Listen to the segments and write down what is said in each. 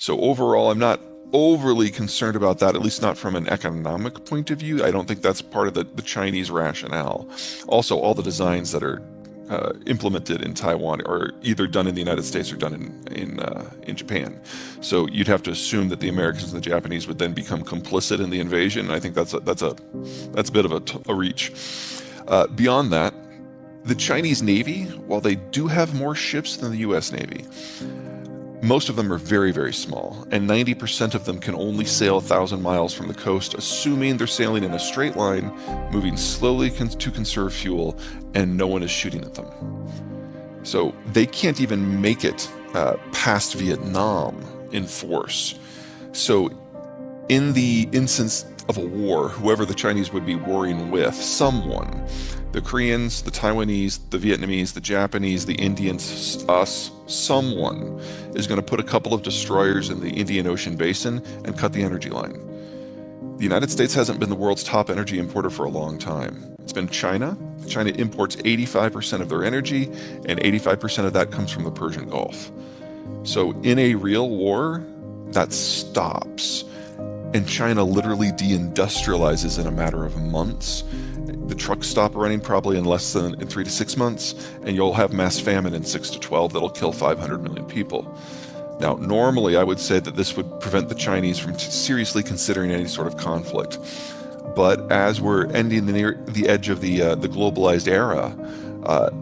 So overall, I'm not overly concerned about that, at least not from an economic point of view. I don't think that's part of the Chinese rationale. Also, all the designs that are implemented in Taiwan are either done in the United States or done in Japan. So you'd have to assume that the Americans and the Japanese would then become complicit in the invasion. I think that's a bit of a reach. Beyond that, the Chinese Navy, while they do have more ships than the U.S. Navy, most of them are very, very small, and 90% of them can only sail 1,000 miles from the coast, assuming they're sailing in a straight line, moving slowly to conserve fuel, and no one is shooting at them. So they can't even make it past Vietnam in force. So in the instance of a war, whoever the Chinese would be warring with, someone, the Koreans, the Taiwanese, the Vietnamese, the Japanese, the Indians, us, someone is going to put a couple of destroyers in the Indian Ocean basin and cut the energy line. The United States hasn't been the world's top energy importer for a long time. It's been China. China imports 85% of their energy, and 85% of that comes from the Persian Gulf. So in a real war, that stops. And China literally deindustrializes in a matter of months. The trucks stop running probably in 3 to 6 months, and you'll have mass famine in 6 to 12 that'll kill 500 million people. Now, normally I would say that this would prevent the Chinese from seriously considering any sort of conflict. But as we're ending the edge of the globalized era,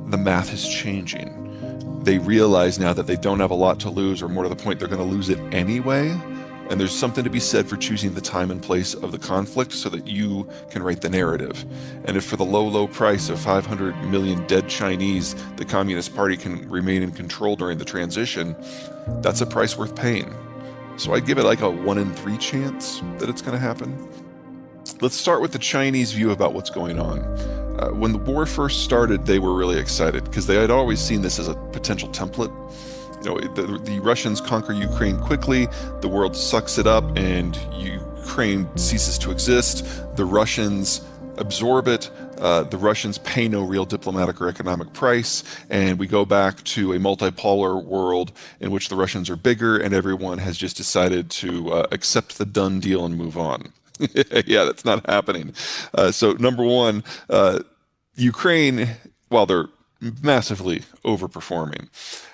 the math is changing. They realize now that they don't have a lot to lose, or more to the point, they're going to lose it anyway. And there's something to be said for choosing the time and place of the conflict so that you can write the narrative. And if for the low, low price of 500 million dead Chinese, the Communist Party can remain in control during the transition, that's a price worth paying. So I'd give it like a 1 in 3 chance that it's going to happen. Let's start with the Chinese view about what's going on. When the war first started, they were really excited because they had always seen this as a potential template. You know, the Russians conquer Ukraine quickly, the world sucks it up, and Ukraine ceases to exist. The Russians absorb it. The Russians pay no real diplomatic or economic price, and we go back to a multipolar world in which the Russians are bigger, and everyone has just decided to accept the done deal and move on. Yeah, that's not happening. So number one, Ukraine, while they're massively overperforming,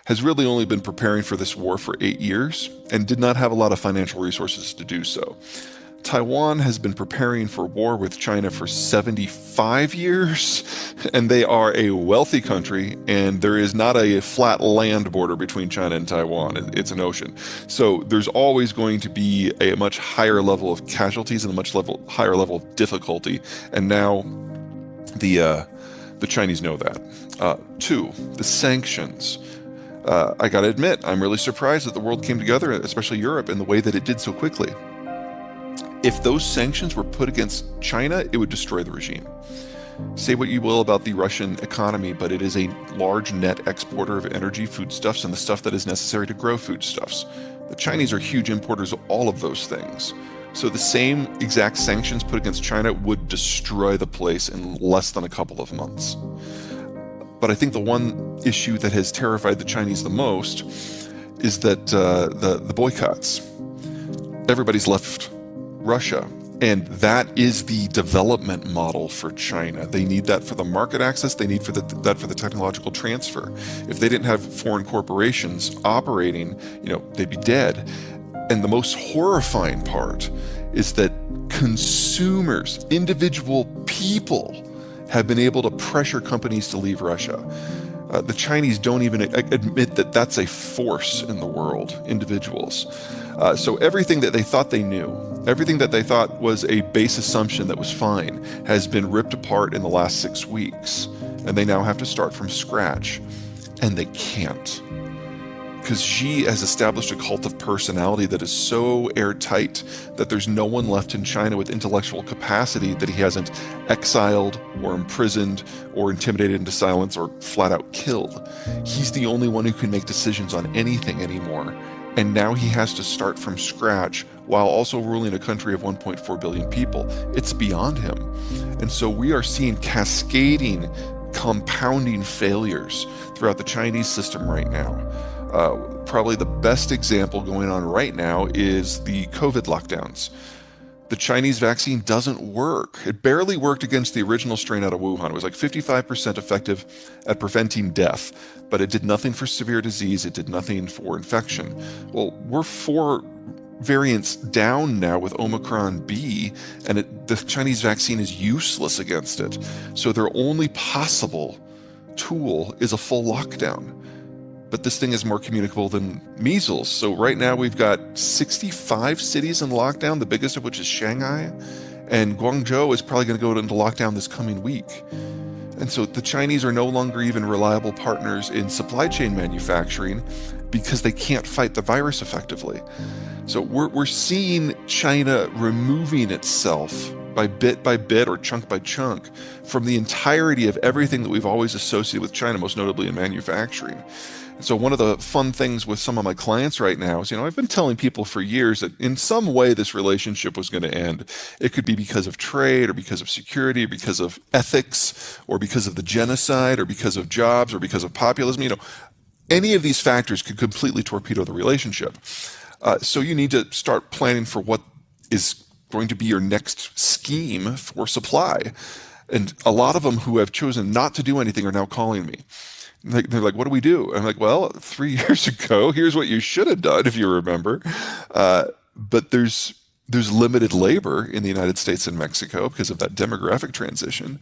has really only been preparing for this war for 8 years and did not have a lot of financial resources to do so. Taiwan has been preparing for war with China for 75 years, and they are a wealthy country, and there is not a flat land border between China and Taiwan. It's an ocean. So there's always going to be a much higher level of casualties and a much higher level of difficulty, and now the Chinese know that. 2, the sanctions. I gotta admit, I'm really surprised that the world came together, especially Europe, in the way that it did so quickly. If those sanctions were put against China, it would destroy the regime. Say what you will about the Russian economy, but it is a large net exporter of energy, foodstuffs, and the stuff that is necessary to grow foodstuffs. The Chinese are huge importers of all of those things. So the same exact sanctions put against China would destroy the place in less than a couple of months. But I think the one issue that has terrified the Chinese the most is that the boycotts. Everybody's left Russia, and that is the development model for China. They need that for the market access. They need that for the technological transfer. If they didn't have foreign corporations operating, they'd be dead. And the most horrifying part is that consumers, individual people, have been able to pressure companies to leave Russia. The Chinese don't even admit that that's a force in the world, individuals. So everything that they thought they knew, everything that they thought was a base assumption that was fine, has been ripped apart in the last 6 weeks. And they now have to start from scratch. And they can't. Because Xi has established a cult of personality that is so airtight that there's no one left in China with intellectual capacity that he hasn't exiled or imprisoned or intimidated into silence or flat out killed. He's the only one who can make decisions on anything anymore. And now he has to start from scratch while also ruling a country of 1.4 billion people. It's beyond him. And so we are seeing cascading, compounding failures throughout the Chinese system right now. probably the best example going on right now is the COVID lockdowns. The Chinese vaccine doesn't work. It barely worked against the original strain out of Wuhan. It was like 55% effective at preventing death, but it did nothing for severe disease. It did nothing for infection. Well, we're 4 variants down now with Omicron B, and the Chinese vaccine is useless against it. So their only possible tool is a full lockdown. But this thing is more communicable than measles. So right now we've got 65 cities in lockdown, the biggest of which is Shanghai, and Guangzhou is probably going to go into lockdown this coming week. And so the Chinese are no longer even reliable partners in supply chain manufacturing because they can't fight the virus effectively. So we're seeing China removing itself by bit or chunk by chunk from the entirety of everything that we've always associated with China, most notably in manufacturing. So one of the fun things with some of my clients right now is, I've been telling people for years that in some way this relationship was going to end. It could be because of trade or because of security or because of ethics or because of the genocide or because of jobs or because of populism. Any of these factors could completely torpedo the relationship. So you need to start planning for what is going to be your next scheme for supply. And a lot of them who have chosen not to do anything are now calling me. They're like, what do we do? I'm like, well, 3 years ago, here's what you should have done, if you remember. But there's limited labor in the United States and Mexico because of that demographic transition.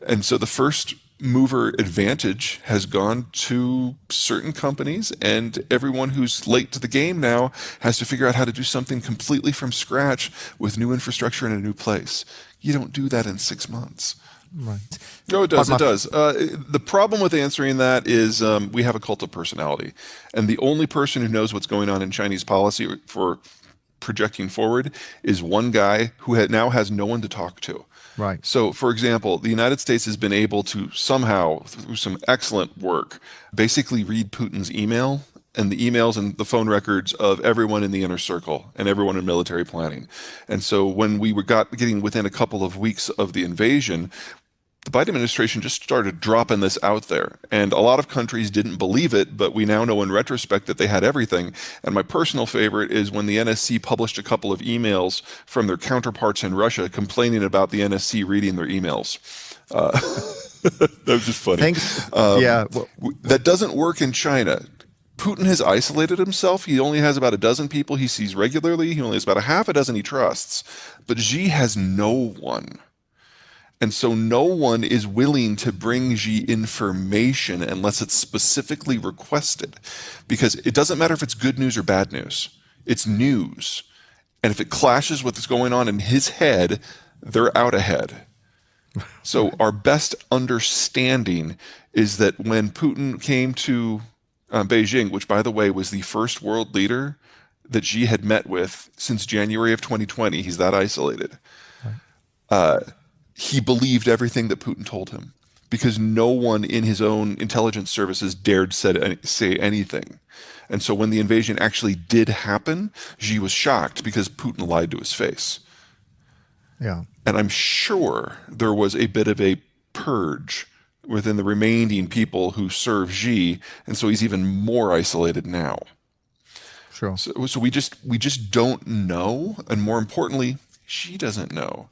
And so the first mover advantage has gone to certain companies, and everyone who's late to the game now has to figure out how to do something completely from scratch with new infrastructure in a new place. You don't do that in 6 months. Right. No, it does. It does. The problem with answering that is we have a cult of personality. And the only person who knows what's going on in Chinese policy for projecting forward is one guy who now has no one to talk to. Right. So, for example, the United States has been able to somehow, through some excellent work, basically read Putin's email and the emails and the phone records of everyone in the inner circle and everyone in military planning. And so when we were getting within a couple of weeks of the invasion, the Biden administration just started dropping this out there. And a lot of countries didn't believe it, but we now know in retrospect that they had everything. And my personal favorite is when the NSC published a couple of emails from their counterparts in Russia complaining about the NSC reading their emails. That was just funny. Thanks. Yeah. That doesn't work in China. Putin has isolated himself. He only has about a dozen people he sees regularly. He only has about a half a dozen he trusts. But Xi has no one. And so no one is willing to bring Xi information unless it's specifically requested. Because it doesn't matter if it's good news or bad news. It's news. And if it clashes with what's going on in his head, they're out ahead. So our best understanding is that when Putin came to Beijing, which, by the way, was the first world leader that Xi had met with since January of 2020, he's that isolated. He believed everything that Putin told him because no one in his own intelligence services dared say anything. And so when the invasion actually did happen, Xi was shocked because Putin lied to his face. Yeah. And I'm sure there was a bit of a purge within the remaining people who serve Xi, and so he's even more isolated now. Sure. So we just don't know, and more importantly, Xi doesn't know.